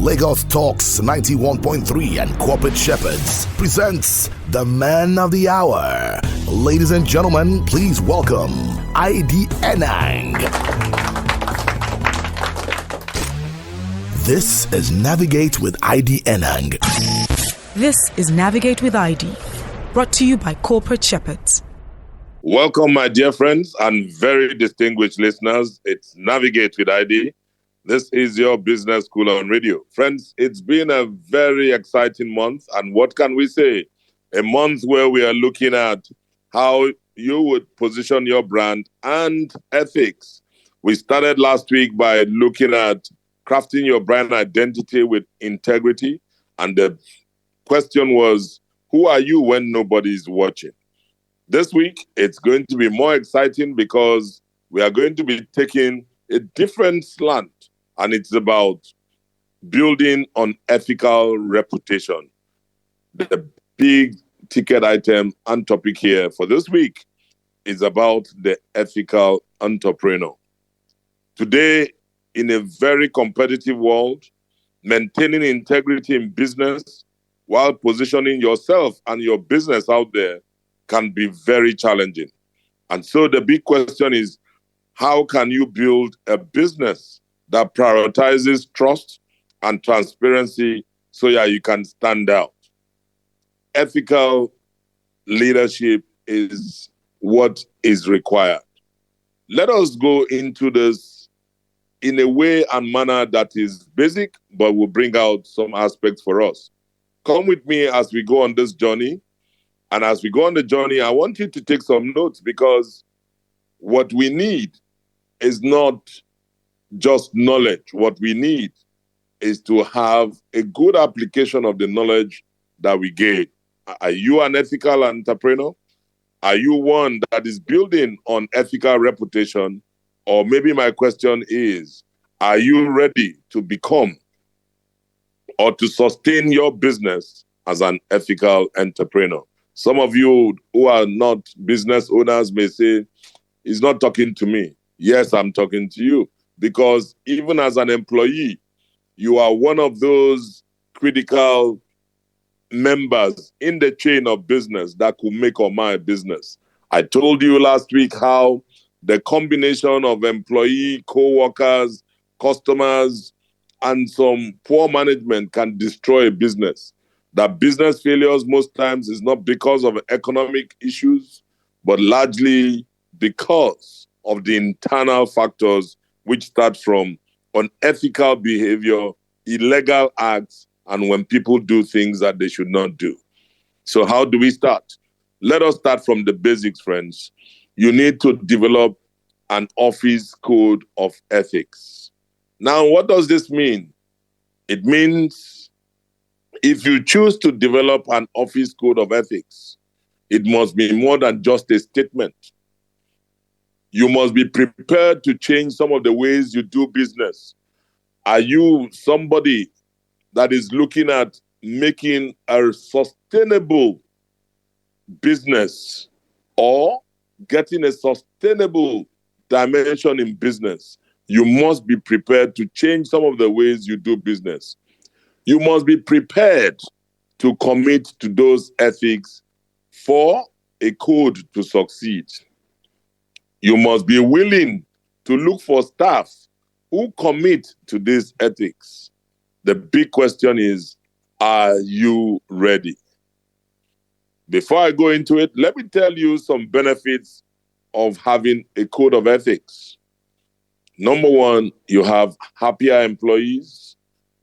Lagos Talks 91.3 and Corporate Shepherds presents the Man of the Hour. Ladies and gentlemen, please welcome ID Enang. This is Navigate with ID Enang. This is Navigate with ID, brought to you by Corporate Shepherds. Welcome, my dear friends and very distinguished listeners. It's Navigate with ID. This is your business school on radio. Friends, it's been a very exciting month. And what can we say? A month where we are looking at how you would position your brand and ethics. We started last week by looking at crafting your brand identity with integrity. And the question was, who are you when nobody is watching? This week, it's going to be more exciting because we are going to be taking a different slant. And it's about building on ethical reputation. The big ticket item and topic here for this week is about the ethical entrepreneur. Today, in a very competitive world, maintaining integrity in business while positioning yourself and your business out there can be very challenging. And so the big question is, how can you build a business that prioritizes trust and transparency so that you can stand out? Ethical leadership is what is required. Let us go into this in a way and manner that is basic, but will bring out some aspects for us. Come with me as we go on this journey. And as we go on the journey, I want you to take some notes, because what we need is not just knowledge. What we need is to have a good application of the knowledge that we gain. Are you an ethical entrepreneur? Are you one that is building on ethical reputation? Or maybe my question is, are you ready to become or to sustain your business as an ethical entrepreneur? Some of you who are not business owners may say, he's not talking to me. Yes, I'm talking to you. Because even as an employee, you are one of those critical members in the chain of business that could make or mar a business. I told you last week how the combination of employee, co-workers, customers, and some poor management can destroy a business. That business failures most times is not because of economic issues, but largely because of the internal factors which start from unethical behavior, illegal acts, and when people do things that they should not do. So how do we start? Let us start from the basics, friends. You need to develop an office code of ethics. Now, what does this mean? It means if you choose to develop an office code of ethics, it must be more than just a statement. You must be prepared to change some of the ways you do business. Are you somebody that is looking at making a sustainable business or getting a sustainable dimension in business? You must be prepared to change some of the ways you do business. You must be prepared to commit to those ethics for a code to succeed. You must be willing to look for staff who commit to these ethics. The big question is, are you ready? Before I go into it, let me tell you some benefits of having a code of ethics. Number one, you have happier employees.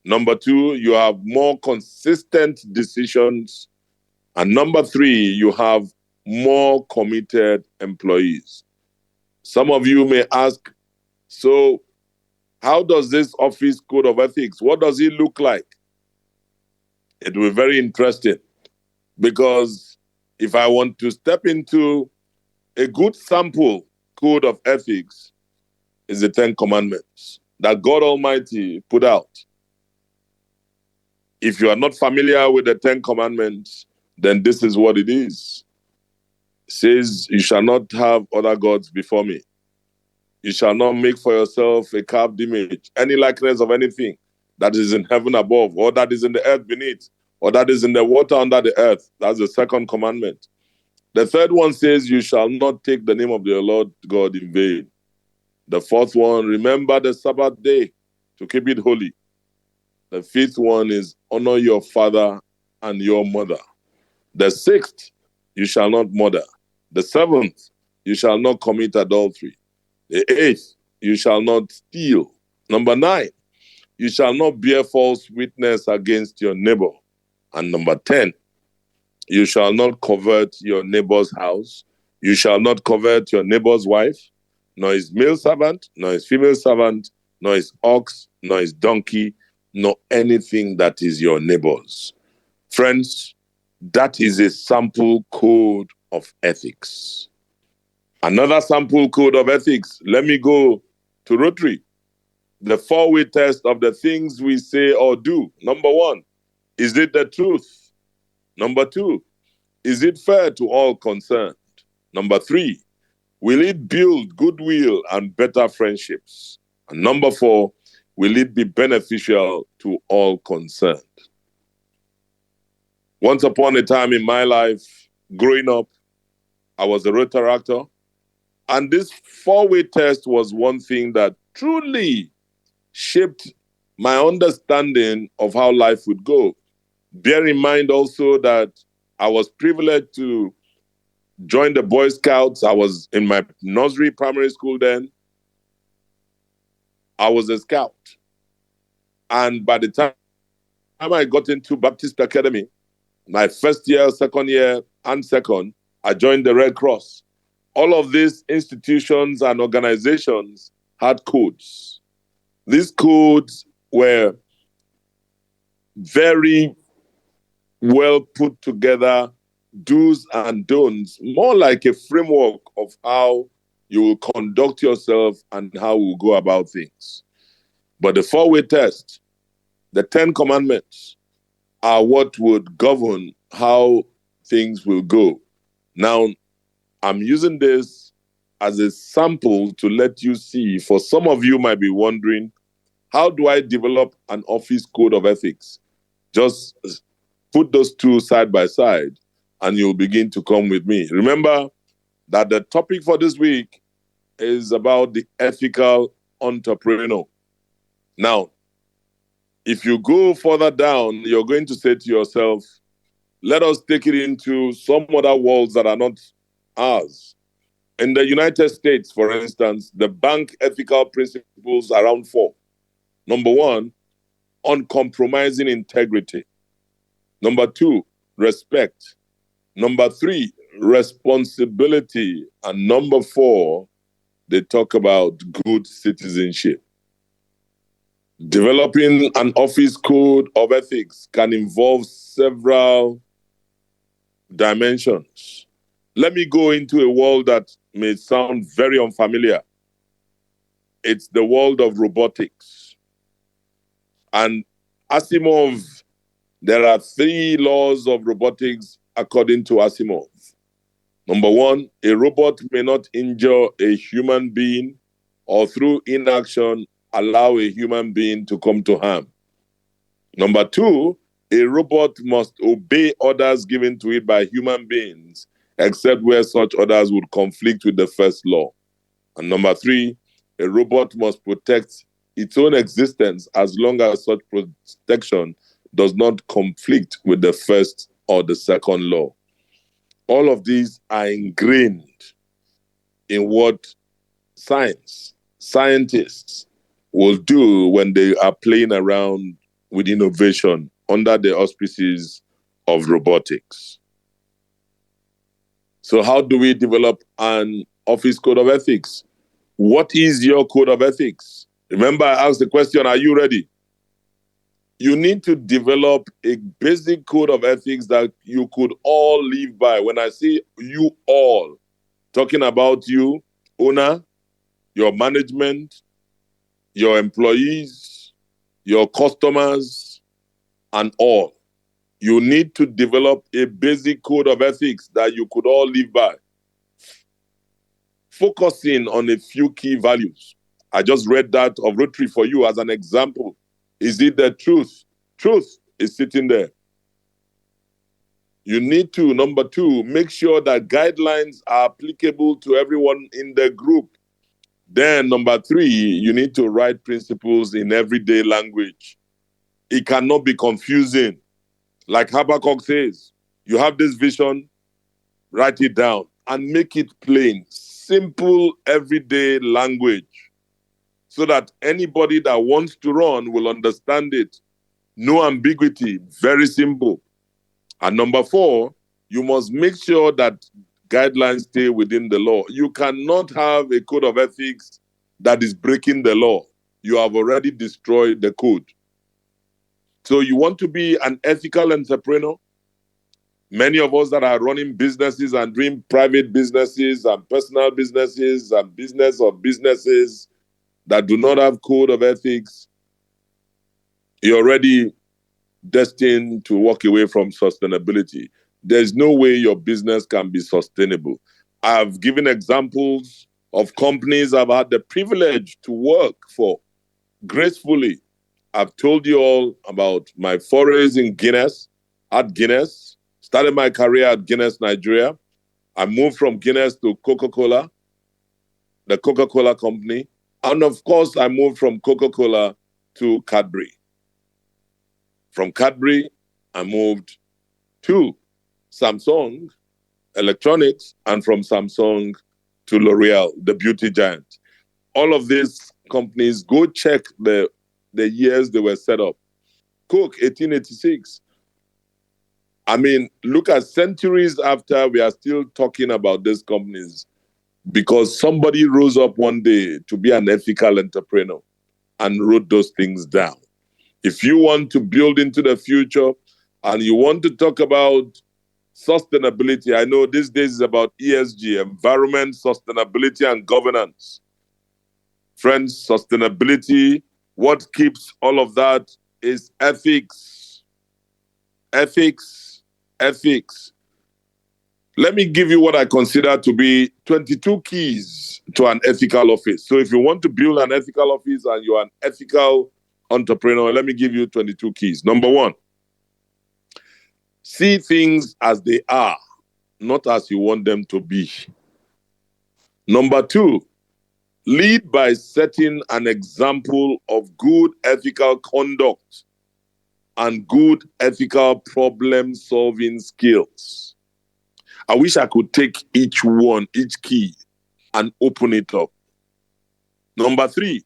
Number two, you have more consistent decisions. And number three, you have more committed employees. Some of you may ask, so how does this office code of ethics, what does it look like? It will be very interesting, because if I want to step into a good sample code of ethics, is the 10 Commandments that God Almighty put out. If you are not familiar with the 10 Commandments, then this is what it is. It says, you shall not have other gods before me. You shall not make for yourself a carved image, any likeness of anything that is in heaven above, or that is in the earth beneath, or that is in the water under the earth. That's the second commandment. The third one says, you shall not take the name of your Lord God in vain. The fourth one, remember the Sabbath day to keep it holy. The fifth one is honor your father and your mother. The sixth, you shall not murder. The seventh, you shall not commit adultery. The eighth, you shall not steal. Number 9, you shall not bear false witness against your neighbor. And number 10, you shall not covet your neighbor's house. You shall not covet your neighbor's wife, nor his male servant, nor his female servant, nor his ox, nor his donkey, nor anything that is your neighbor's. Friends, that is a sample code of ethics. Another sample code of ethics. Let me go to Rotary. The 4-way test of the things we say or do. Number 1, is it the truth? Number 2, is it fair to all concerned? Number 3, will it build goodwill and better friendships? And number 4, will it be beneficial to all concerned? Once upon a time in my life, growing up, I was a Rotaractor. And this 4-way test was one thing that truly shaped my understanding of how life would go. Bear in mind also that I was privileged to join the Boy Scouts. I was in my nursery primary school then. I was a scout. And by the time I got into Baptist Academy, my first year, second year, and second, I joined the Red Cross. All of these institutions and organizations had codes. These codes were very well put together, do's and don'ts, more like a framework of how you will conduct yourself and how you will go about things. But the 4-way test, the 10 commandments, are what would govern how things will go. Now, I'm using this as a sample to let you see. For some of you might be wondering, how do I develop an office code of ethics? Just put those two side by side and you'll begin to come with me. Remember that the topic for this week is about the ethical entrepreneur. Now, if you go further down, you're going to say to yourself, let us take it into some other worlds that are not ours. In the United States, for instance, the bank ethical principles are around 4. Number 1, uncompromising integrity. Number 2, respect. Number 3, responsibility. And number 4, they talk about good citizenship. Developing an office code of ethics can involve several dimensions. Let me go into a world that may sound very unfamiliar. It's the world of robotics. And Asimov, there are 3 laws of robotics according to Asimov. Number 1, a robot may not injure a human being or through inaction allow a human being to come to harm. Number 2, a robot must obey orders given to it by human beings, except where such orders would conflict with the first law. And number 3, a robot must protect its own existence as long as such protection does not conflict with the first or the second law. All of these are ingrained in what scientists will do when they are playing around with innovation under the auspices of robotics. So how do we develop an office code of ethics? What is your code of ethics? Remember, I asked the question, are you ready? You need to develop a basic code of ethics that you could all live by. When I say you all, talking about you, owner, your management, your employees, your customers, and all. You need to develop a basic code of ethics that you could all live by. Focusing on a few key values. I just read that of Rotary for you as an example. Is it the truth? Truth is sitting there. You need to, number two, make sure that guidelines are applicable to everyone in the group. Then, number three, you need to write principles in everyday language. It cannot be confusing. Like Habakkuk says, you have this vision, write it down and make it plain, simple, everyday language, so that anybody that wants to run will understand it. No ambiguity, very simple. And number four, you must make sure that guidelines stay within the law. You cannot have a code of ethics that is breaking the law. You have already destroyed the code. So you want to be an ethical entrepreneur? Many of us that are running businesses and doing private businesses and personal businesses and business of businesses that do not have code of ethics, you're already destined to walk away from sustainability. There's no way your business can be sustainable. I've given examples of companies I've had the privilege to work for gracefully. I've told you all about my forays in Guinness, at Guinness, started my career at Guinness, Nigeria. I moved from Guinness to Coca-Cola, the Coca-Cola company. And of course, I moved from Coca-Cola to Cadbury. From Cadbury, I moved to Samsung Electronics, and from Samsung to L'Oreal, the beauty giant. All of these companies, go check the years they were set up. Coke, 1886. I mean, look at centuries after, we are still talking about these companies because somebody rose up one day to be an ethical entrepreneur and wrote those things down. If you want to build into the future and you want to talk about sustainability, I know these days is about ESG, environment, sustainability, and governance. Friends, sustainability, what keeps all of that is ethics. Ethics, ethics. Let me give you what I consider to be 22 keys to an ethical office. So if you want to build an ethical office and you're an ethical entrepreneur, let me give you 22 keys. Number one, see things as they are, not as you want them to be. Number two, lead by setting an example of good ethical conduct and good ethical problem-solving skills. I wish I could take each one, each key, and open it up. Number three,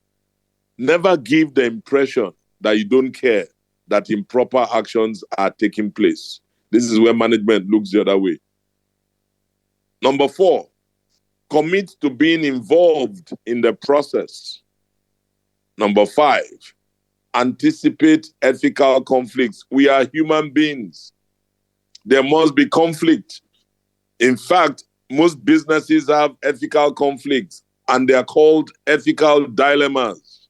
never give the impression that you don't care that improper actions are taking place. This is where management looks the other way. Number four, commit to being involved in the process. Number five, anticipate ethical conflicts. We are human beings. There must be conflict. In fact, most businesses have ethical conflicts, and they are called ethical dilemmas.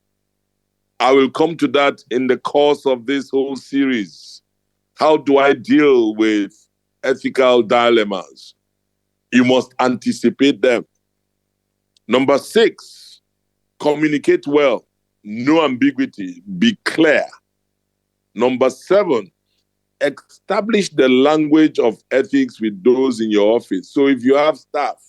I will come to that in the course of this whole series. How do I deal with ethical dilemmas? You must anticipate them. Number six, communicate well. No ambiguity. Be clear. Number seven, establish the language of ethics with those in your office. So if you have staff,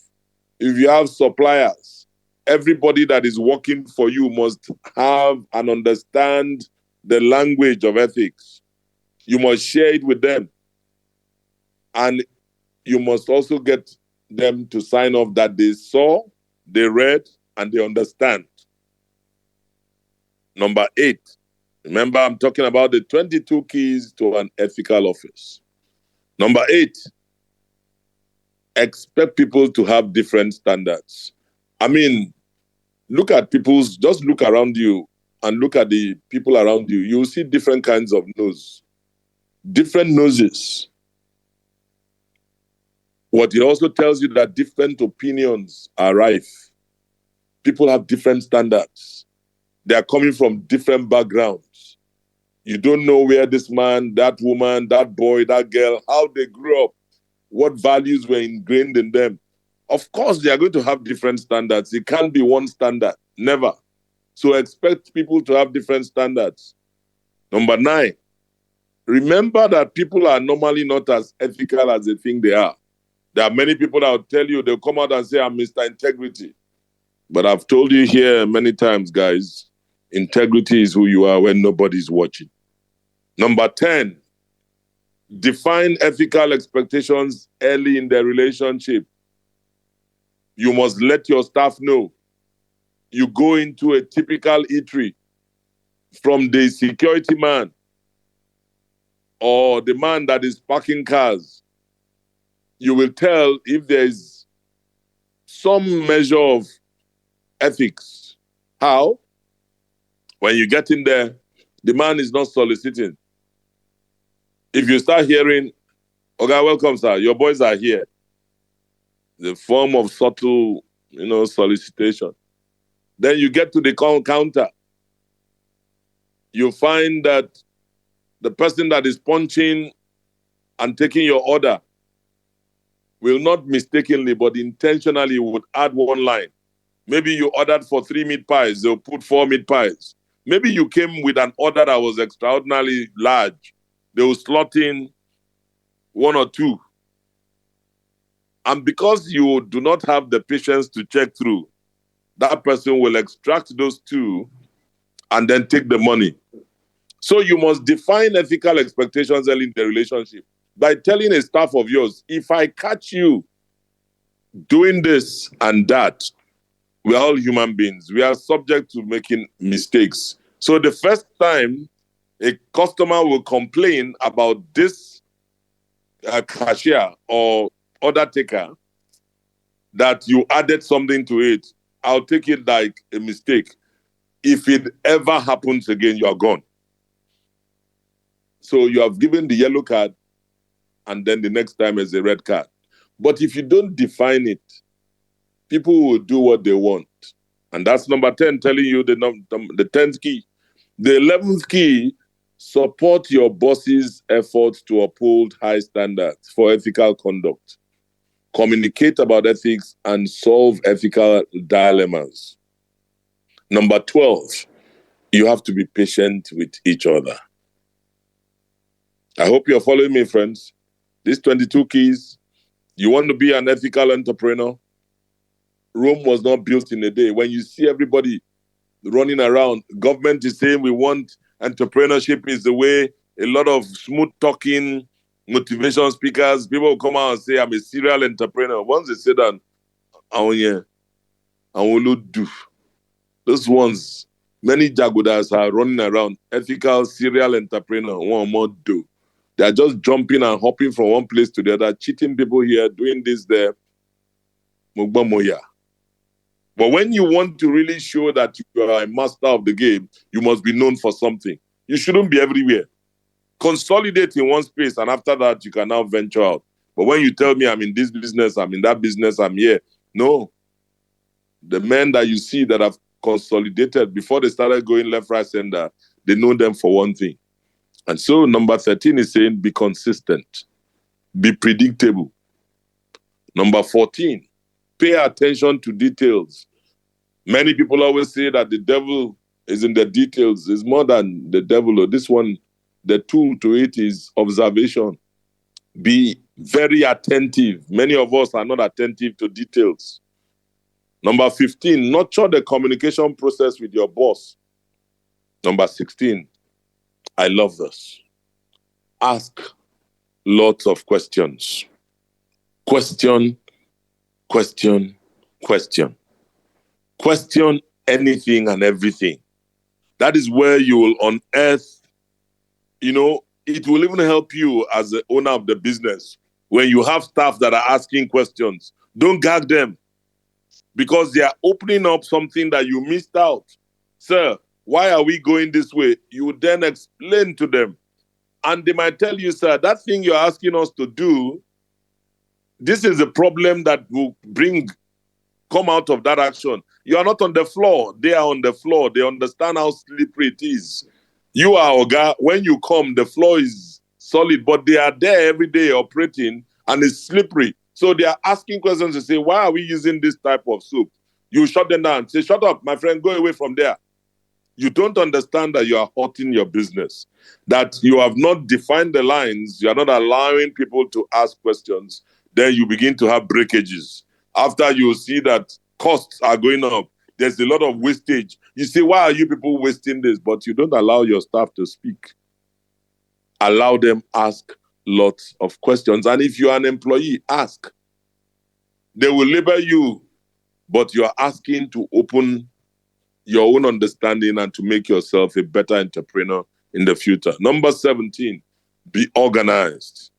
if you have suppliers, everybody that is working for you must have and understand the language of ethics. You must share it with them. And you must also get them to sign off that they saw, they read, and they understand. Number eight, remember I'm talking about the 22 keys to an ethical office. Number eight, expect people to have different standards. I mean, just look around you and look at the people around you. You'll see different kinds of nose, different noses. What it also tells you that different opinions are rife. People have different standards. They are coming from different backgrounds. You don't know where this man, that woman, that boy, that girl, how they grew up, what values were ingrained in them. Of course, they are going to have different standards. It can't be one standard, never. So expect people to have different standards. Number 9, remember that people are normally not as ethical as they think they are. There are many people that will tell you, they'll come out and say, I'm Mr. Integrity. But I've told you here many times, guys, integrity is who you are when nobody's watching. Number 10, define ethical expectations early in the relationship. You must let your staff know. You go into a typical eatery, from the security man or the man that is parking cars, you will tell if there is some measure of ethics. How? When you get in there, the man is not soliciting. If you start hearing, okay, welcome, sir, your boys are here, the form of subtle, solicitation. Then you get to the counter. You find that the person that is punching and taking your order will not mistakenly, but intentionally would add one line. Maybe you ordered for 3 meat pies, they'll put 4 meat pies. Maybe you came with an order that was extraordinarily large. They will slot in 1 or 2. And because you do not have the patience to check through, that person will extract those 2 and then take the money. So you must define ethical expectations early in the relationship by telling a staff of yours, if I catch you doing this and that, we're all human beings. We are subject to making mistakes. So the first time a customer will complain about this cashier or order taker, that you added something to it, I'll take it like a mistake. If it ever happens again, you are gone. So you have given the yellow card, and then the next time is a red card. But if you don't define it, people will do what they want. And that's number 10, telling you the 10th key. The 11th key, support your boss's efforts to uphold high standards for ethical conduct. Communicate about ethics and solve ethical dilemmas. Number 12, you have to be patient with each other. I hope you're following me, friends. These 22 keys, you want to be an ethical entrepreneur? Rome was not built in a day. When you see everybody running around, government is saying we want entrepreneurship is the way, a lot of smooth talking, motivation speakers, people will come out and say, I'm a serial entrepreneur. Once they say that, oh yeah, I will do. Those ones, many jagudas are running around, ethical serial entrepreneur, one more do. They are just jumping and hopping from one place to the other, cheating people here, doing this there. Mugbamoya. But when you want to really show that you are a master of the game, you must be known for something. You shouldn't be everywhere. Consolidate in one space, and after that, you can now venture out. But when you tell me I'm in this business, I'm in that business, I'm here. No. The men that you see that have consolidated before they started going left, right, center, they know them for one thing. And so number 13 is saying be consistent, be predictable. Number 14, pay attention to details. Many people always say that the devil is in the details. It's more than the devil. This one, the tool to it is observation. Be very attentive. Many of us are not attentive to details. Number 15, nurture the communication process with your boss. Number 16, I love this. Ask lots of questions. Question, question, question. Question anything and everything. That is where you will unearth, it will even help you as the owner of the business. When you have staff that are asking questions, don't gag them because they are opening up something that you missed out. Sir, why are we going this way? You would then explain to them. And they might tell you, sir, that thing you're asking us to do, this is a problem that will come out of that action. You are not on the floor. They are on the floor. They understand how slippery it is. You are, Oga, when you come, the floor is solid, but they are there every day operating and it's slippery. So they are asking questions to say, why are we using this type of soup? You shut them down. Say, shut up, my friend, go away from there. You don't understand that you are hurting your business, that you have not defined the lines, you are not allowing people to ask questions, then you begin to have breakages. After you see that costs are going up, there's a lot of wastage. You say, why are you people wasting this? But you don't allow your staff to speak. Allow them ask lots of questions. And if you are an employee, ask. They will label you, but you are asking to open your own understanding and to make yourself a better entrepreneur in the future. Number 17, be organized.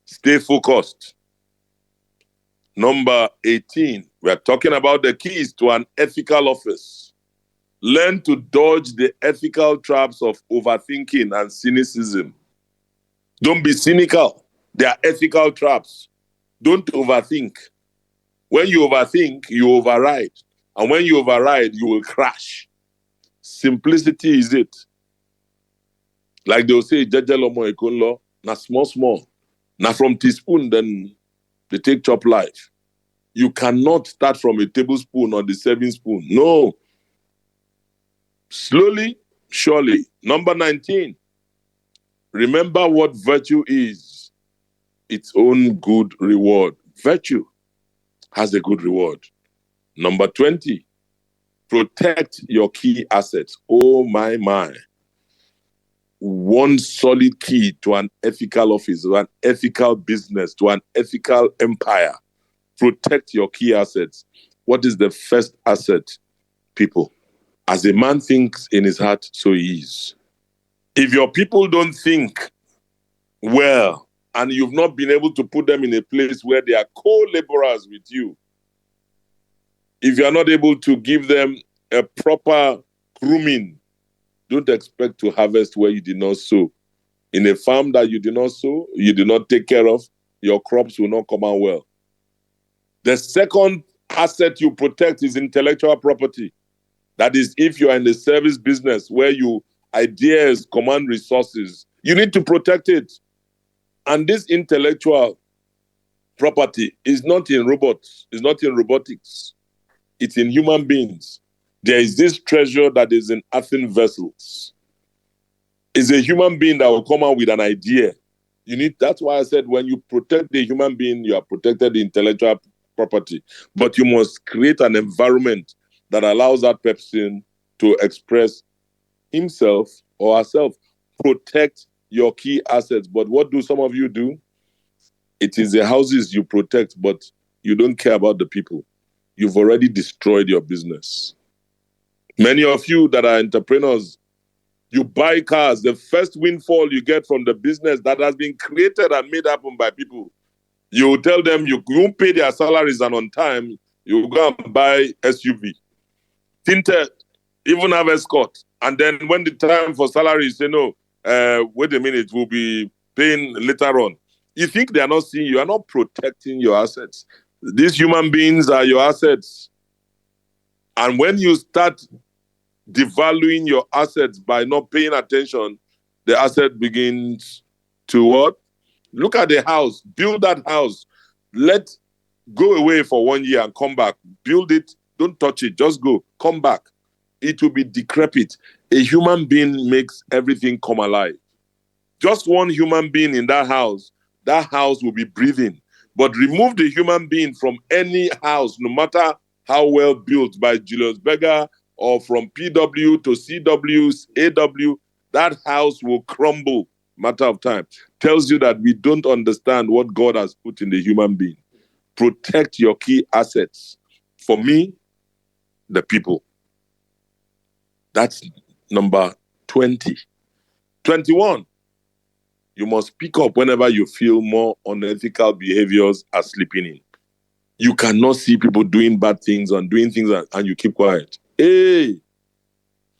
Stay focused. Number 18, we are talking about the keys to an ethical office. Learn to dodge the ethical traps of overthinking and cynicism. Don't be cynical. They are ethical traps. Don't overthink. When you overthink, you override. And when you override, you will crash. Simplicity is it. Like they'll say, Jajalomo Ekonlo, na small. Na from teaspoon, then they take chop life. You cannot start from a tablespoon or the serving spoon. No. Slowly, surely. Number 19. Remember what virtue is. Its own good reward. Virtue has a good reward. Number 20. Protect your key assets. Oh my. One solid key to an ethical office, to an ethical business, to an ethical empire. Protect your key assets. What is the first asset? People. As a man thinks in his heart, so he is. If your people don't think well, and you've not been able to put them in a place where they are co-laborers with you, if you are not able to give them a proper grooming, don't expect to harvest where you did not sow. In a farm that you did not sow, you did not take care of, your crops will not come out well. The second asset you protect is intellectual property. That is, if you are in the service business where ideas command resources, you need to protect it. And this intellectual property is not in robots, it's not in robotics, it's in human beings. There is this treasure that is in earthen vessels. It's a human being that will come out with an idea. That's why I said when you protect the human being, you are protected the intellectual property. But you must create an environment that allows that person to express himself or herself. Protect your key assets. But what do some of you do? It is the houses you protect, but you don't care about the people. You've already destroyed your business. Many of you that are entrepreneurs, you buy cars. The first windfall you get from the business that has been created and made happen by people, you tell them you won't pay their salaries, and on time, you go and buy SUV. Tinted, even have escort. And then when the time for salary, you say, no, wait a minute, we'll be paying later on. You think they are not seeing you are not protecting your assets. These human beings are your assets. And when you start devaluing your assets by not paying attention, the asset begins to what? Look at the house. Build that house. Go away for 1 year and come back. Build it. Don't touch it. Just go. Come back. It will be decrepit. A human being makes everything come alive. Just one human being in that house will be breathing. But remove the human being from any house, no matter how well built by Julius Berger or from PW to CW's AW, that house will crumble. Matter of time. Tells you that we don't understand what God has put in the human being. Protect your key assets. For me, the people. That's number 20. 21. You must pick up whenever you feel more unethical behaviors are slipping in. You cannot see people doing bad things and doing things and you keep quiet. Hey!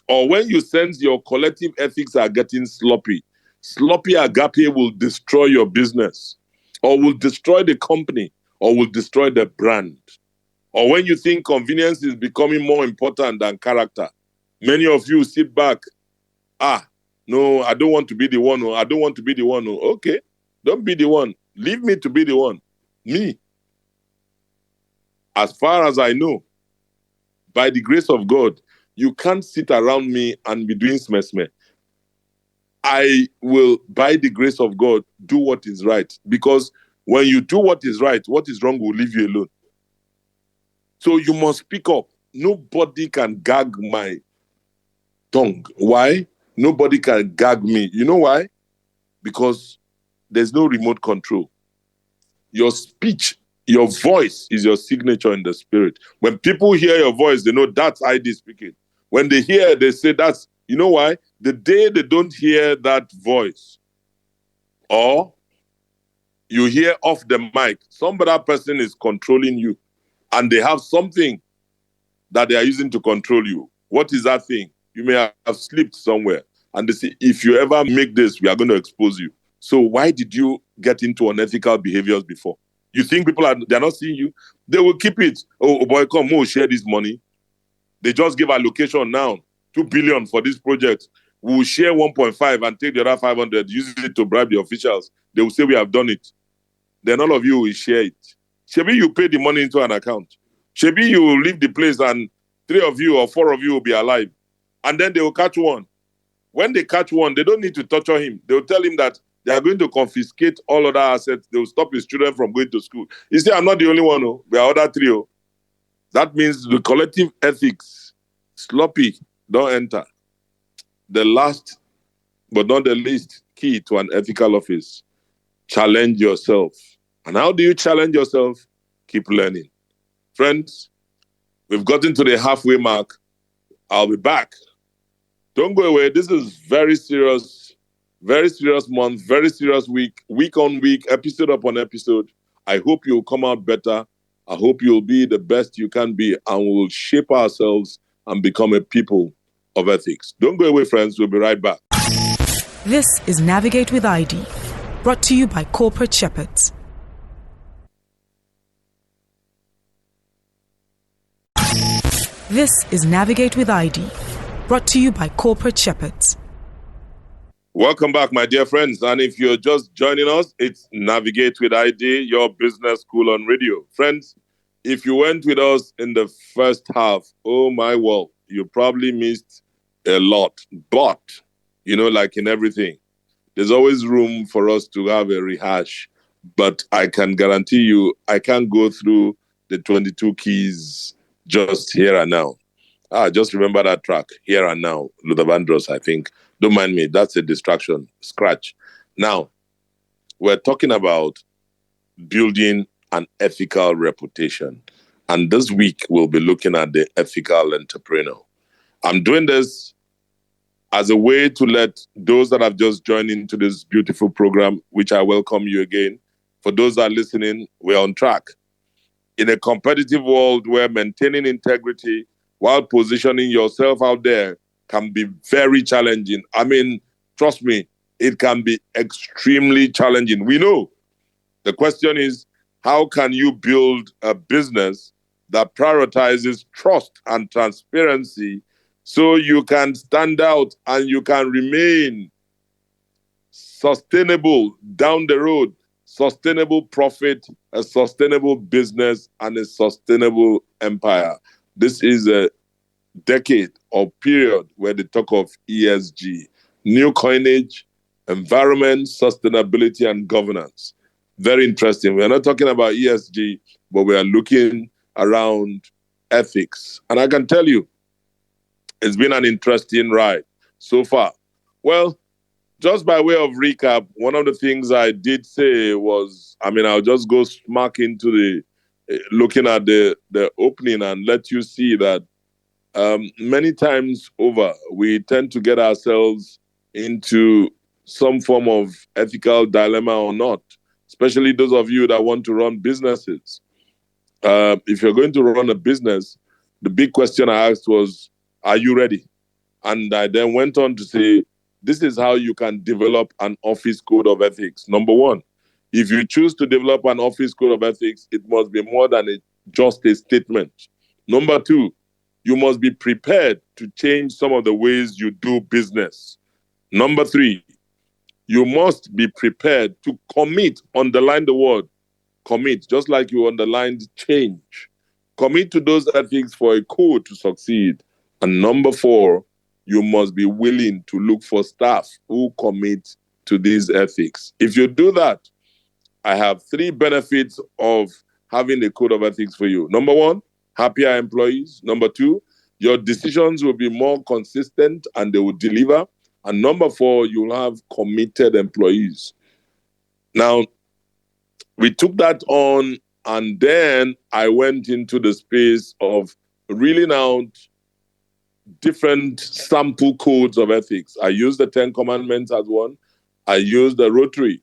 Or when you sense your collective ethics are getting sloppy agape will destroy your business, or will destroy the company, or will destroy the brand. Or when you think convenience is becoming more important than character, many of you sit back. No, I don't want to be the one. I don't want to be the one. Okay, don't be the one. Leave me to be the one. Me. As far as I know, by the grace of God, You can't sit around me and be doing smeh. I will, by the grace of God, do what is right. Because when you do what is right, what is wrong will leave you alone. So you must speak up. Nobody can gag my tongue. Why? Nobody can gag me. You know why? Because there's no remote control. Your speech, your voice is your signature in the spirit. When people hear your voice, they know that's ID speaking. When they hear, they say that's, you know why? The day they don't hear that voice, or you hear off the mic, some other person is controlling you, and they have something that they are using to control you. What is that thing? You may have slipped somewhere, and they say, if you ever make this, we are going to expose you. So why did you get into unethical behaviors before? You think people they're not seeing you? They will keep it. Oh boy, come, we'll share this money. They just give allocation now, 2 billion for this project. We will share 1.5 and take the other 500, use it to bribe the officials. They will say we have done it. Then all of you will share it. Shebi, you pay the money into an account. Shebi, you will leave the place and 3 of you or 4 of you will be alive. And then they will catch one. When they catch one, they don't need to torture him. They will tell him that they are going to confiscate all other assets. They will stop his children from going to school. You see, I'm not the only one. Oh. There are other 3. Oh. That means the collective ethics, sloppy, don't enter. The last, but not the least, key to an ethical office, challenge yourself. And how do you challenge yourself? Keep learning. Friends, we've gotten to the halfway mark. I'll be back. Don't go away. This is very serious month, very serious week on week, episode upon episode. I hope you'll come out better. I hope you'll be the best you can be, and we'll shape ourselves and become a people of ethics. Don't go away, friends. We'll be right back. This is Navigate with ID, brought to you by Corporate Shepherds. This is Navigate with ID, brought to you by Corporate Shepherds. Welcome back, my dear friends. And if you're just joining us, it's Navigate with ID, your business school on radio. Friends, if you went with us in the first half, oh my world, you probably missed a lot. But, like in everything, there's always room for us to have a rehash. But I can guarantee you, I can't go through the 22 keys just here and now. Just remember that track, Here and Now, Luther Vandross, I think. Don't mind me, that's a distraction. Scratch. Now, we're talking about building an ethical reputation. And this week, we'll be looking at the ethical entrepreneur. I'm doing this as a way to let those that have just joined into this beautiful program, which I welcome you again. For those that are listening, we're on track. In a competitive world where maintaining integrity while positioning yourself out there can be very challenging. I mean, trust me, it can be extremely challenging. We know. The question is, how can you build a business that prioritizes trust and transparency so you can stand out and you can remain sustainable down the road, sustainable profit, a sustainable business, and a sustainable empire? This is a decade or period where they talk of ESG, new coinage, environment, sustainability, and governance. Very interesting. We're not talking about ESG, but we are looking around ethics. And I can tell you, it's been an interesting ride so far. Well, just by way of recap, one of the things I did say was, I'll just go smack into looking at the opening and let you see that many times over, we tend to get ourselves into some form of ethical dilemma or not, especially those of you that want to run businesses. If you're going to run a business, the big question I asked was, are you ready? And I then went on to say, this is how you can develop an office code of ethics. Number one, if you choose to develop an office code of ethics, it must be more than just a statement. Number two, you must be prepared to change some of the ways you do business. Number three, you must be prepared to commit, underline the word, commit, just like you underlined change. Commit to those ethics for a code to succeed. And number 4, you must be willing to look for staff who commit to these ethics. If you do that, I have 3 benefits of having a code of ethics for you. Number 1, happier employees. Number 2, your decisions will be more consistent and they will deliver. And number 4, you'll have committed employees. Now, we took that on, and then I went into the space of reeling out different sample codes of ethics. I used the 10 Commandments as one. I used the Rotary,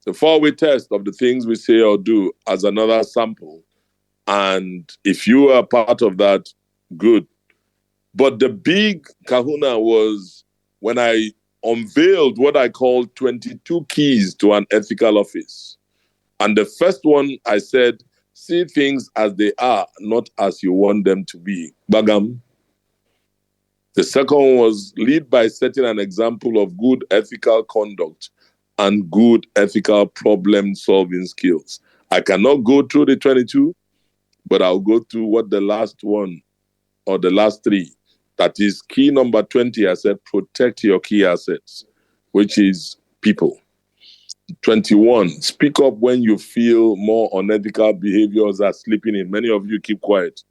the 4-way test of the things we say or do, as another sample. And if you are part of that, good. But the big kahuna was when I unveiled what I call 22 keys to an ethical office. And the first one, I said, see things as they are, not as you want them to be. Bagam. The second one was lead by setting an example of good ethical conduct and good ethical problem-solving skills. I cannot go through the 22, but I'll go through what the last one or the last 3. That is key number 20. I said, protect your key assets, which is people. 21, speak up when you feel more unethical behaviors are slipping in. Many of you keep quiet.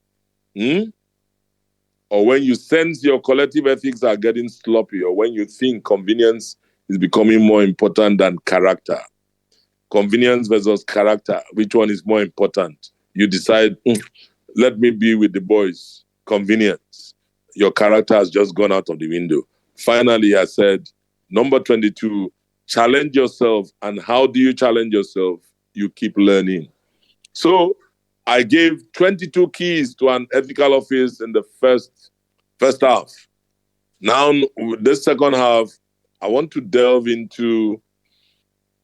Or when you sense your collective ethics are getting sloppy, or when you think convenience is becoming more important than character. Convenience versus character, which one is more important? You decide, let me be with the boys. Convenience. Your character has just gone out of the window. Finally, I said, number 22, challenge yourself. And how do you challenge yourself? You keep learning. So I gave 22 keys to an ethical office in the first half. Now, this second half, I want to delve into,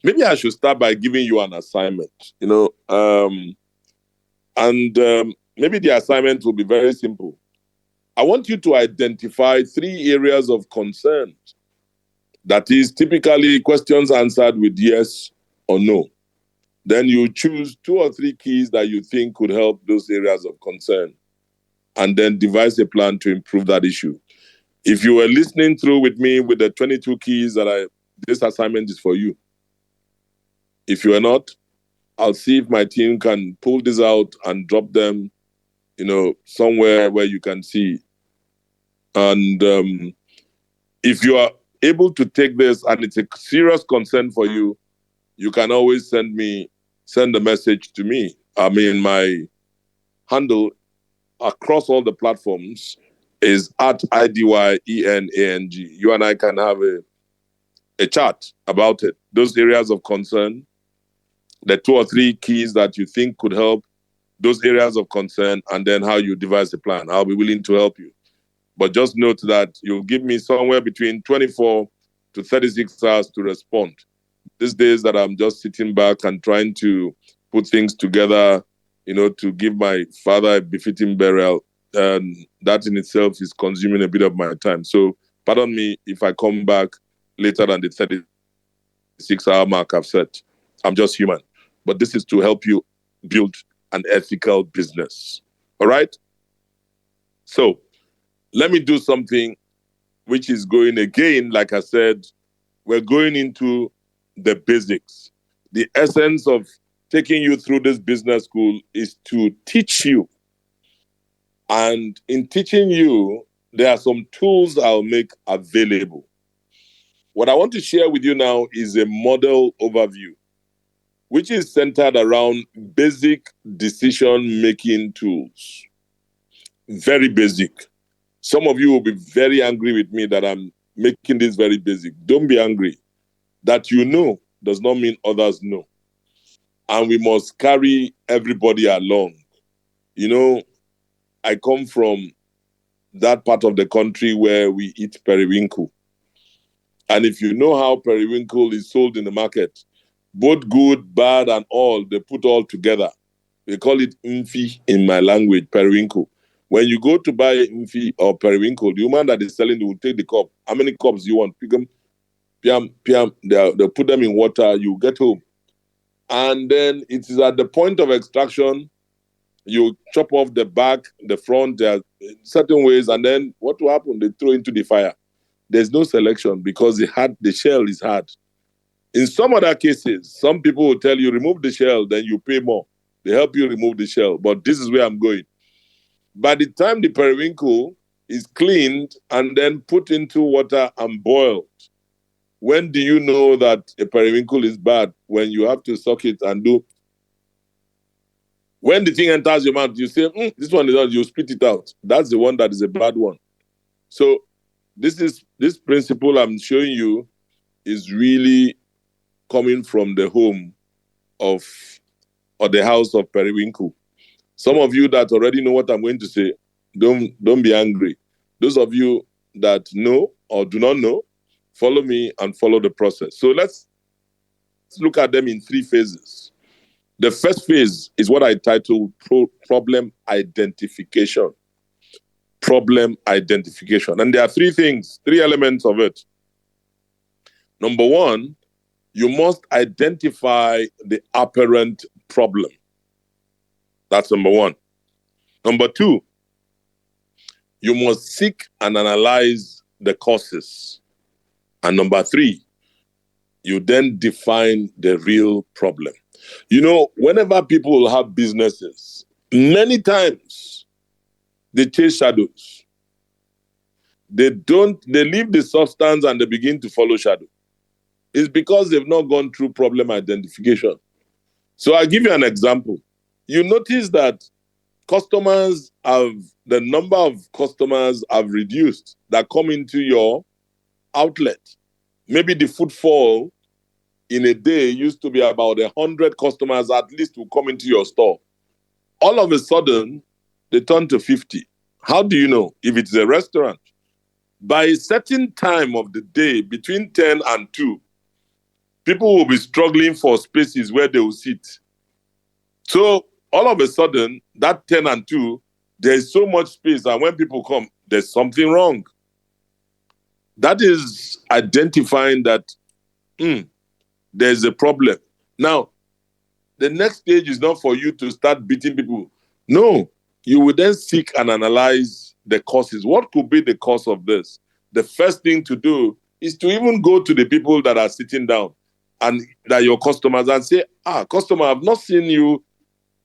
maybe I should start by giving you an assignment, maybe the assignment will be very simple. I want you to identify 3 areas of concern. That is typically questions answered with yes or no. Then you choose 2 or 3 keys that you think could help those areas of concern, and then devise a plan to improve that issue. If you were listening through with me with the 22 keys this assignment is for you. If you are not, I'll see if my team can pull this out and drop them, somewhere where you can see. And if you are able to take this and it's a serious concern for you, you can always send a message to me. My handle across all the platforms is at IDYENANG. You and I can have a chat about it. Those areas of concern, the 2 or 3 keys that you think could help, those areas of concern, and then how you devise a plan. I'll be willing to help you. But just note that you'll give me somewhere between 24 to 36 hours to respond. These days that I'm just sitting back and trying to put things together, to give my father a befitting burial, and that in itself is consuming a bit of my time. So pardon me if I come back later than the 36-hour mark I've set. I'm just human. But this is to help you build an ethical business. All right? So let me do something which is going again, like I said, we're going into the basics. The essence of taking you through this business school is to teach you. And in teaching you, there are some tools I'll make available. What I want to share with you now is a model overview, which is centered around basic decision-making tools. Very basic. Some of you will be very angry with me that I'm making this very basic. Don't be angry. That you know does not mean others know. And we must carry everybody along. I come from that part of the country where we eat periwinkle. And if you know how periwinkle is sold in the market, both good, bad, and all, they put all together. We call it mfi in my language, periwinkle. When you go to buy mfi or periwinkle, the woman that is selling, will take the cup. How many cups do you want? Pick them, piam, they'll put them in water, you get home. And then it is at the point of extraction, you chop off the back, the front, there are certain ways, and then what will happen? They throw into the fire. There's no selection because the shell is hard. In some other cases, some people will tell you, remove the shell, then you pay more. They help you remove the shell. But this is where I'm going. By the time the periwinkle is cleaned and then put into water and boiled, when do you know that a periwinkle is bad? When you have to suck it and do. When the thing enters your mouth, you say, this one is not, you spit it out. That's the one that is a bad one. So this principle I'm showing you is really coming from the home or the house of periwinkle. Some of you that already know what I'm going to say, don't be angry. Those of you that know or do not know, follow me and follow the process. So let's look at them in 3 phases. The first phase is what I titled problem identification. Problem identification. And there are 3 things, 3 elements of it. Number 1, you must identify the apparent problem. That's number 1. Number 2, you must seek and analyze the causes. And number 3, you then define the real problem. You know, whenever people have businesses, many times they chase shadows. They leave the substance and they begin to follow shadow. It's because they've not gone through problem identification. So I'll give you an example. You notice that the number of customers have reduced that come into your outlet. Maybe the footfall in a day used to be about 100 customers at least who come into your store. All of a sudden, they turn to 50. How do you know? If it's a restaurant, by a certain time of the day, between 10 and 2, people will be struggling for spaces where they will sit. So all of a sudden, that 10 and 2, there's so much space, and when people come, there's something wrong. That is identifying that there's a problem. Now, the next stage is not for you to start beating people. No, you will then seek and analyze the causes. What could be the cause of this? The first thing to do is to even go to the people that are sitting down and that are your customers and say, customer, I've not seen you.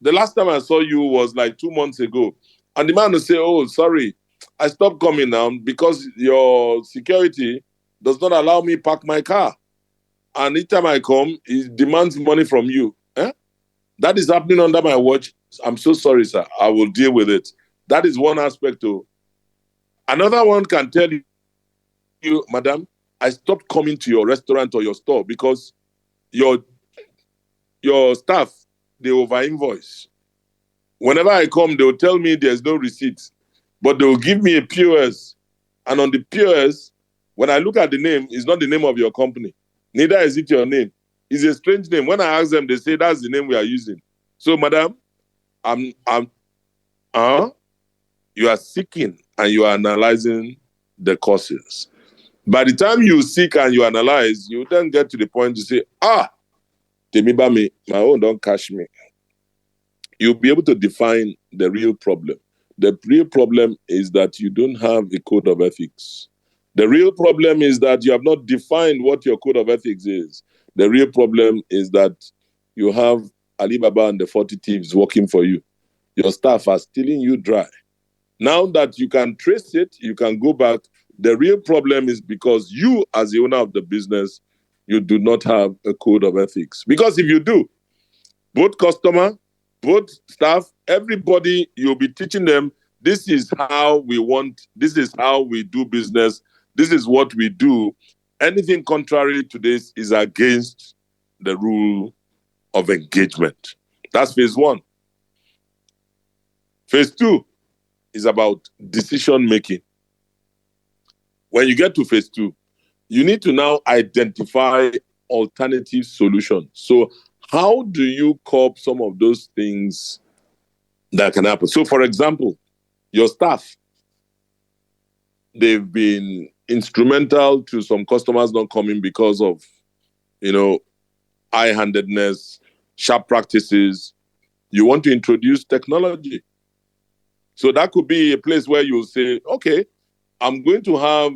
The last time I saw you was like 2 months ago. And the man will say, oh, sorry, I stopped coming now because your security does not allow me park my car. And each time I come, he demands money from you. That is happening under my watch. I'm so sorry, sir. I will deal with it. That is one aspect. Another one can tell you, madam, I stopped coming to your restaurant or your store because your staff, they over-invoice. Whenever I come, they will tell me there's no receipt, but they will give me a POS. And on the POS, when I look at the name, it's not the name of your company. Neither is it your name. It's a strange name. When I ask them, they say that's the name we are using. So, madam, you are seeking and you are analyzing the causes. By the time you seek and you analyze, you then get to the point to say, Temibami, my own don't catch me. You'll be able to define the real problem. The real problem is that you don't have a code of ethics. The real problem is that you have not defined what your code of ethics is. The real problem is that you have Alibaba and the 40 thieves working for you. Your staff are stealing you dry. Now that you can trace it, you can go back. The real problem is because you, as the owner of the business, you do not have a code of ethics. Because if you do, both customer, both staff, everybody, you'll be teaching them, this is how we do business, this is what we do. Anything contrary to this is against the rule of engagement. That's phase 1. Phase 2 is about decision making. When you get to phase 2, you need to now identify alternative solutions. So how do you cope some of those things that can happen? So for example, your staff, they've been instrumental to some customers not coming because of, high-handedness, sharp practices. You want to introduce technology. So that could be a place where you say, okay, I'm going to have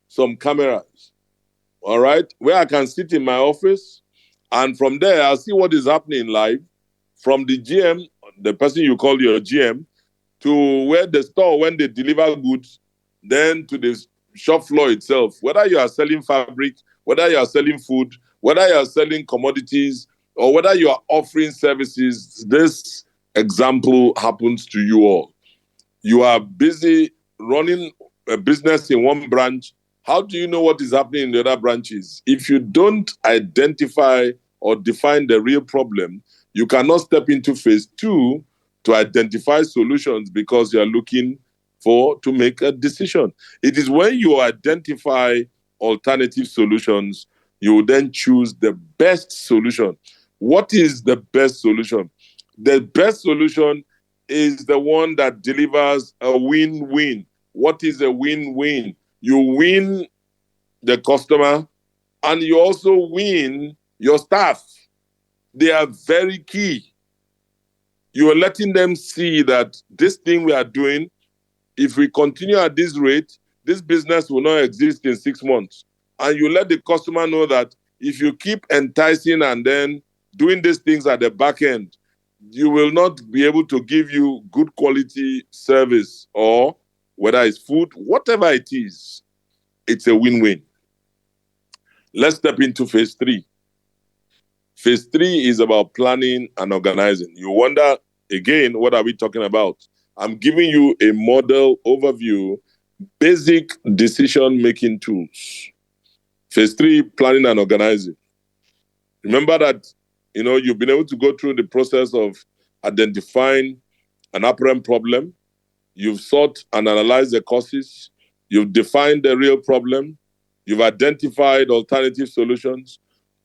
some cameras, all right, where I can sit in my office, and from there, I'll see what is happening live from the GM, the person you call your GM, to where the store, when they deliver goods, then to the shop floor itself, whether you are selling fabric, whether you are selling food, whether you are selling commodities, or whether you are offering services. This example happens to you all. You are busy running a business in one branch. How do you know what is happening in the other branches? If you don't identify or define the real problem, you cannot step into phase 2 to identify solutions because you are looking to make a decision. It is when you identify alternative solutions, you will then choose the best solution. What is the best solution? The best solution is the one that delivers a win-win. What is a win-win? You win the customer and you also win your staff. They are very key. You are letting them see that this thing we are doing, if we continue at this rate, this business will not exist in 6 months. And you let the customer know that if you keep enticing and then doing these things at the back end, you will not be able to give you good quality service, or whether it's food, whatever it is, it's a win-win. Let's step into phase 3. Phase 3 is about planning and organizing. You wonder, again, what are we talking about? I'm giving you a model overview, basic decision-making tools. Phase 3, planning and organizing. Remember that, you've been able to go through the process of identifying an apparent problem. You've sought and analyzed the causes. You've defined the real problem. You've identified alternative solutions.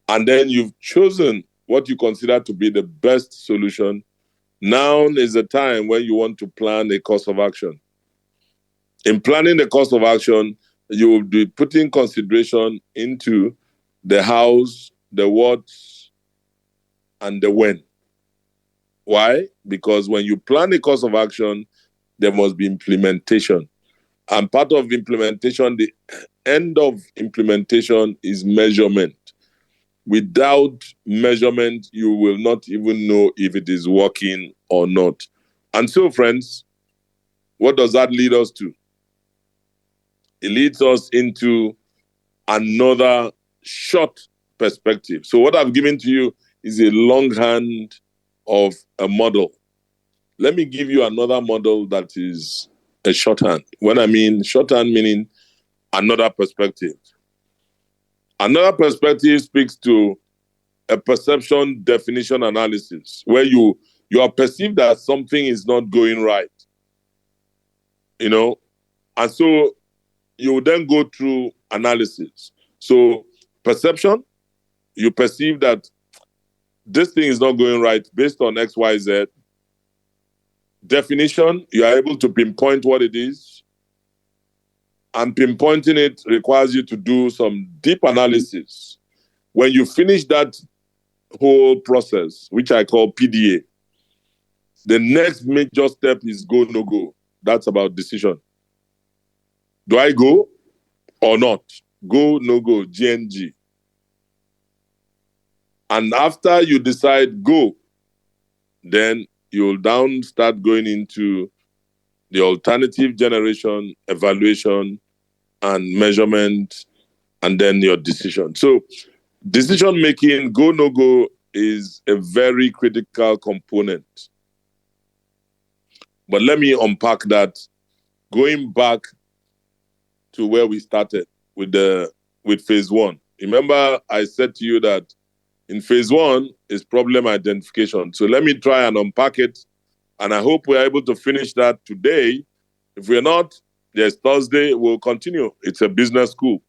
And then you've chosen what you consider to be the best solution. Now is the time when you want to plan a course of action. In planning the course of action, you will be putting consideration into the hows, the whats, and the when. Why? Because when you plan a course of action, there must be implementation. And part of implementation, the end of implementation is measurement. Without measurement, you will not even know if it is working or not. And so, friends, what does that lead us to? It leads us into another short perspective. So what I've given to you is a longhand of a model. Let me give you another model that is a shorthand. When I mean shorthand, meaning another perspective. Another perspective speaks to a perception definition analysis, where you are perceived that something is not going right. And so you then go through analysis. So perception, you perceive that this thing is not going right based on X, Y, Z. Definition, you are able to pinpoint what it is. And pinpointing it requires you to do some deep analysis. When you finish that whole process, which I call PDA, the next major step is go, no go. That's about decision. Do I go or not? Go, no go, GNG. And after you decide go, then you'll start going into the alternative generation, evaluation, and measurement, and then your decision. So decision-making, go, no go, is a very critical component. But let me unpack that, going back to where we started with phase 1. Remember, I said to you that in phase 1 is problem identification. So let me try and unpack it. And I hope we're able to finish that today. If we're not, there's Thursday, we'll continue. It's a business school.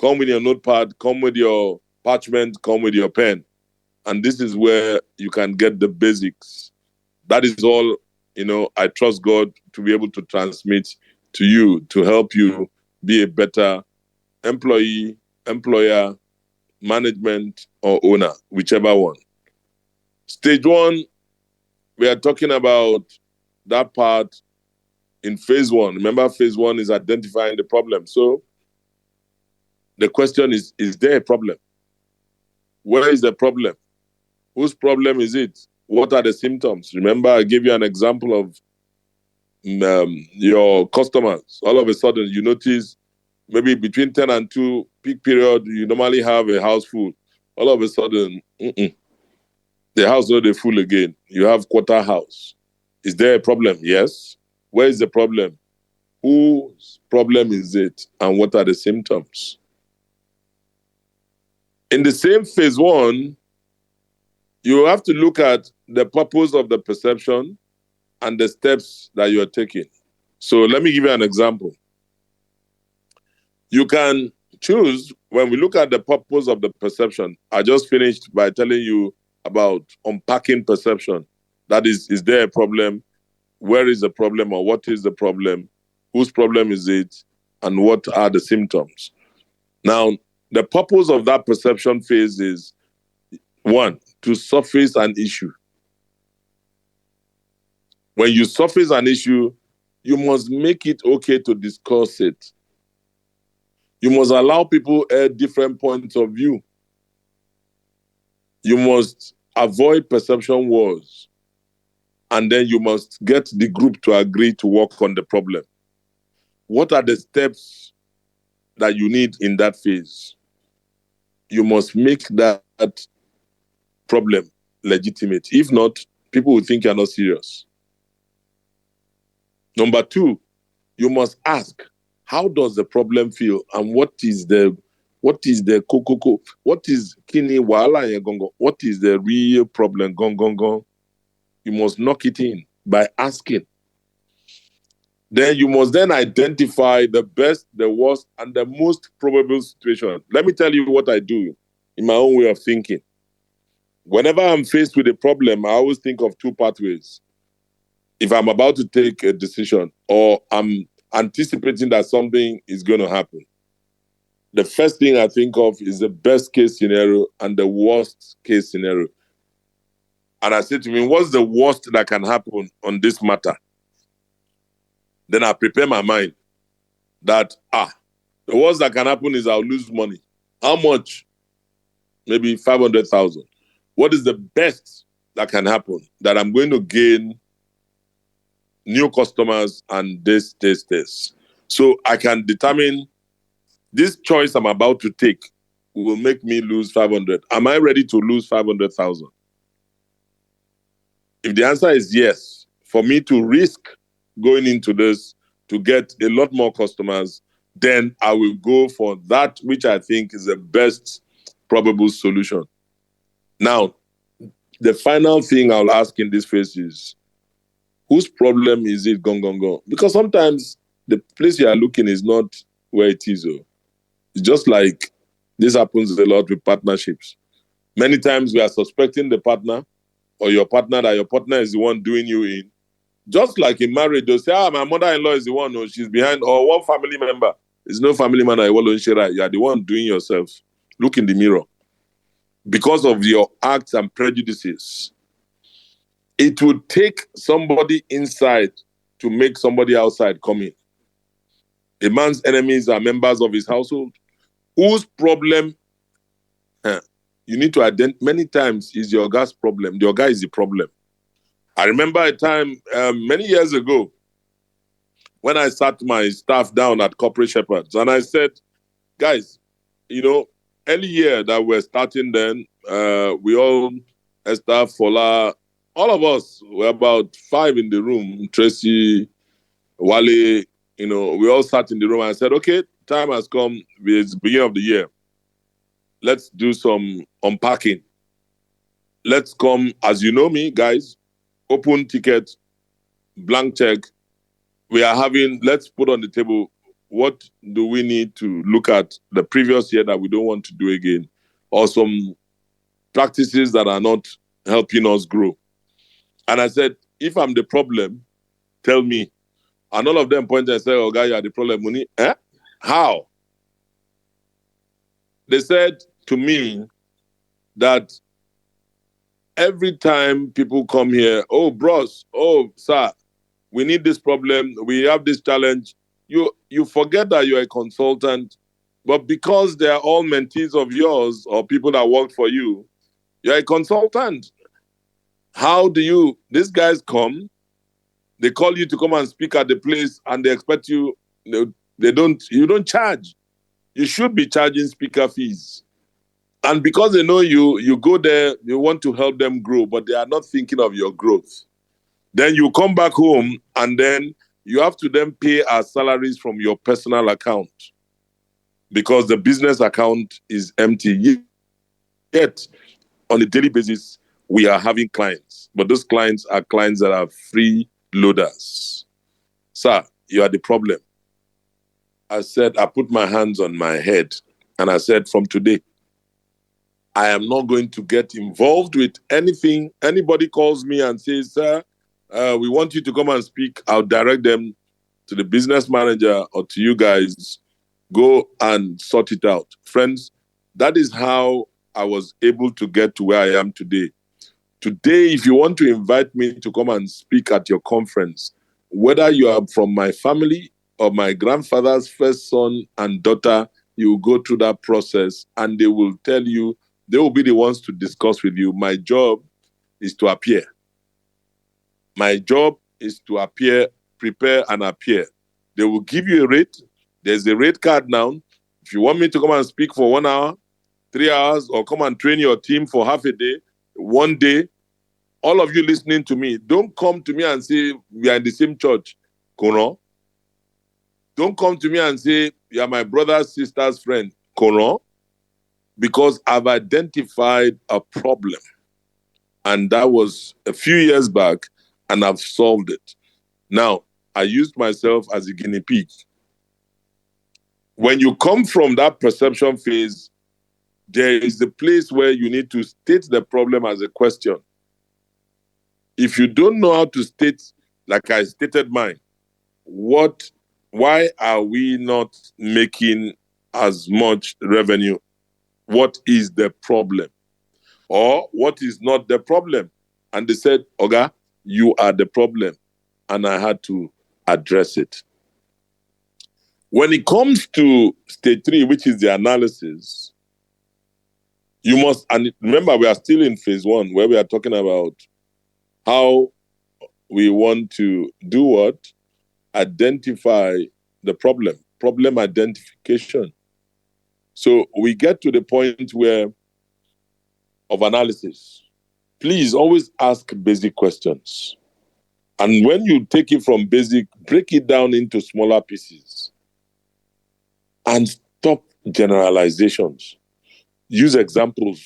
Come with your notepad, come with your parchment, come with your pen. And this is where you can get the basics. That is all, I trust God to be able to transmit to you, to help you be a better employee, employer, management, or owner, whichever one. Stage 1, we are talking about that part in phase one. Remember, phase one is identifying the problem. So the question is there a problem? Where is the problem? Whose problem is it? What are the symptoms? Remember, I gave you an example of your customers. All of a sudden, you notice maybe between 10 and 2 peak period, you normally have a house full. All of a sudden, the house not full again. You have quarter house. Is there a problem? Yes. Where is the problem? Whose problem is it? And what are the symptoms? In the same phase one, you have to look at the purpose of the perception and the steps that you are taking. So let me give you an example. You can choose, when we look at the purpose of the perception, I just finished by telling you about unpacking perception. That is there a problem? Where is the problem, or what is the problem? Whose problem is it? And what are the symptoms? Now, the purpose of that perception phase is, one, to surface an issue. When you surface an issue, you must make it okay to discuss it. You must allow people different points of view. You must avoid perception wars. And then you must get the group to agree to work on the problem. What are the steps that you need in that phase? You must make that problem legitimate. If not, people will think you're not serious. Number two, you must ask, how does the problem feel, and what is the kokoko? What is kini wala gongo? What is the real problem? Gong. You must knock it in by asking. Then you must then identify the best, the worst, and the most probable situation. Let me tell you what I do in my own way of thinking. Whenever I'm faced with a problem, I always think of two pathways. If I'm about to take a decision or I'm anticipating that something is going to happen, the first thing I think of is the best case scenario and the worst case scenario. And I say to me, what's the worst that can happen on this matter? Then I prepare my mind that, the worst that can happen is I'll lose money. How much? Maybe 500,000. What is the best that can happen? That I'm going to gain new customers and this. So I can determine this choice I'm about to take will make me lose 500. Am I ready to lose 500,000? If the answer is yes, for me to risk going into this to get a lot more customers, then I will go for that which I think is the best probable solution. Now, the final thing I'll ask in this phase is, whose problem is it? Gong. Because sometimes the place you are looking is not where it is. It's just like this happens a lot with partnerships. Many times we are suspecting the partner or your partner that your partner is the one doing you in. Just like in marriage, they'll say, my mother-in-law is the one, or she's behind, or one family member. There's no family member. You are the one doing yourself. Look in the mirror. Because of your acts and prejudices, it would take somebody inside to make somebody outside come in. A man's enemies are members of his household. Whose problem you need to identify many times is your guy's problem. Your guy is the problem. I remember a time many years ago when I sat my staff down at Corporate Shepherds, and I said, guys, early year that we're starting then, we all, Esther, Fola, all of us were about 5 in the room. Tracy, Wale, we all sat in the room and I said, okay, time has come. It's the beginning of the year. Let's do some unpacking. Let's come, as you know me, guys, open ticket, blank check. Let's put on the table, what do we need to look at the previous year that we don't want to do again? Or some practices that are not helping us grow. And I said, if I'm the problem, tell me. And all of them pointed and said, oh, guy, you are the problem. Money. How? They said to me that every time people come here, oh, bros, oh, sir, we need this problem, we have this challenge, you forget that you're a consultant, but because they are all mentees of yours or people that work for you, you're a consultant. How do you, these guys come, they call you to come and speak at the place and they expect you, you don't charge. You should be charging speaker fees. And because they know you go there, you want to help them grow, but they are not thinking of your growth. Then you come back home and then you have to then pay our salaries from your personal account because the business account is empty. Yet, on a daily basis, we are having clients, but those clients are clients that are free loaders. Sir, you are the problem. I said, I put my hands on my head and I said, from today, I am not going to get involved with anything. Anybody calls me and says, sir, we want you to come and speak, I'll direct them to the business manager or to you guys. Go and sort it out. Friends, that is how I was able to get to where I am today. Today, if you want to invite me to come and speak at your conference, whether you are from my family or my grandfather's first son and daughter, you will go through that process and they will tell you, they will be the ones to discuss with you. My job is to appear. My job is to appear, prepare and appear. They will give you a rate. There's a rate card now. If you want me to come and speak for 1 hour, 3 hours, or come and train your team for half a day, 1 day, all of you listening to me, don't come to me and say, we are in the same church. Kono. Don't come to me and say, you are my brother's sister's friend. Kono. Because I've identified a problem. And that was a few years back, and I've solved it. Now, I used myself as a guinea pig. When you come from that perception phase, there is a place where you need to state the problem as a question. If you don't know how to state, like I stated mine, why are we not making as much revenue? What is the problem? Or what is not the problem? And they said, Oga, you are the problem. And I had to address it. When it comes to stage 3, which is the analysis, you must, and remember, we are still in phase 1, where we are talking about how we want to do what? Identify the problem identification. So we get to the point of analysis. Please always ask basic questions. And when you take it from basic, break it down into smaller pieces. And stop generalizations. Use examples.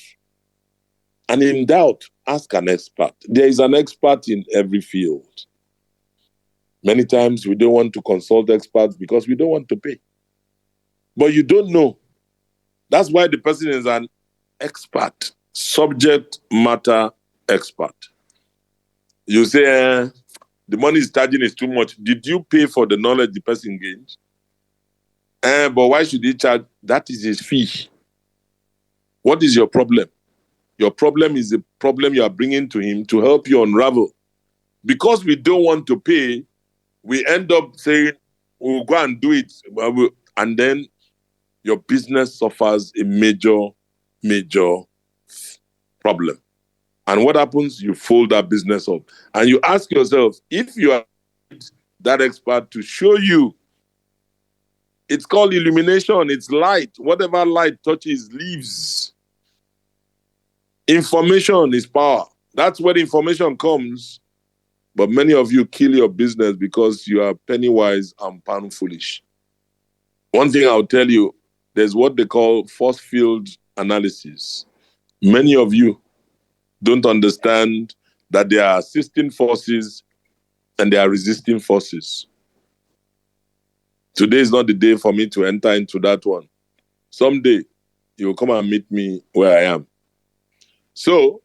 And in doubt, ask an expert. There is an expert in every field. Many times we don't want to consult experts because we don't want to pay. But you don't know. That's why the person is an expert, subject matter expert. You say, the money is charging is too much. Did you pay for the knowledge the person gains? But why should he charge? That is his fee. What is your problem? Your problem is the problem you are bringing to him to help you unravel. Because we don't want to pay, we end up saying, we'll go and do it. And then your business suffers a major, major problem. And what happens? You fold that business up. And you ask yourself, if you are that expert to show you, it's called illumination, it's light. Whatever light touches leaves. Information is power. That's where information comes. But many of you kill your business because you are penny wise and pound foolish. One thing I'll tell you, there's what they call force field analysis. Many of you don't understand that there are assisting forces and there are resisting forces. Today is not the day for me to enter into that one. Someday, you will come and meet me where I am. So,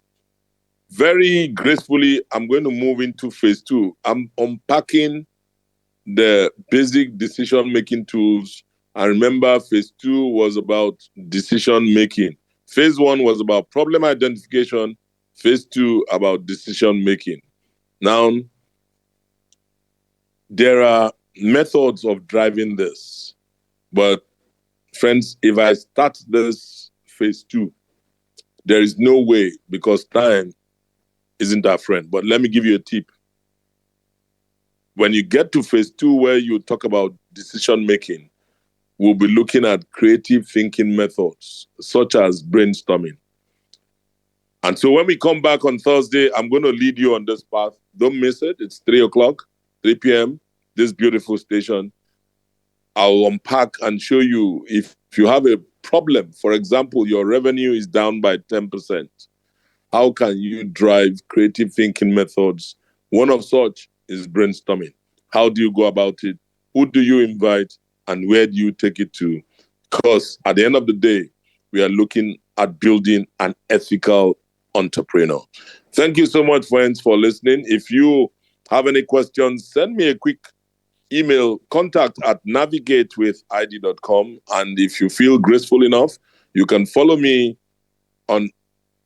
very gracefully, I'm going to move into phase 2. I'm unpacking the basic decision-making tools. And remember, phase 2 was about decision-making. Phase 1 was about problem identification. Phase 2 about decision making. Now, there are methods of driving this, but friends, if I start this phase 2, there is no way, because time isn't our friend. But let me give you a tip. When you get to phase 2, where you talk about decision making, we'll be looking at creative thinking methods, such as brainstorming. And so when we come back on Thursday, I'm going to lead you on this path. Don't miss it. It's 3 p.m., this beautiful station. I'll unpack and show you if you have a problem. For example, your revenue is down by 10%. How can you drive creative thinking methods? One of such is brainstorming. How do you go about it? Who do you invite? And where do you take it to? Because at the end of the day, we are looking at building an ethical entrepreneur. Thank you so much, friends, for listening. If you have any questions, send me a quick email, contact@navigatewithid.com. And if you feel graceful enough, you can follow me on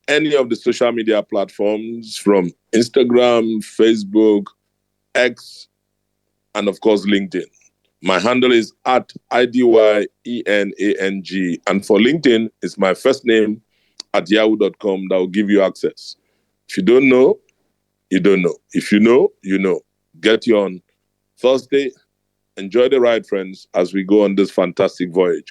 any of the social media platforms, from Instagram, Facebook, X, and of course, LinkedIn. My handle is @IDYENANG. And for LinkedIn, it's my first name @yahoo.com. That will give you access. If you don't know, you don't know. If you know, you know. Get you on Thursday. Enjoy the ride, friends, as we go on this fantastic voyage.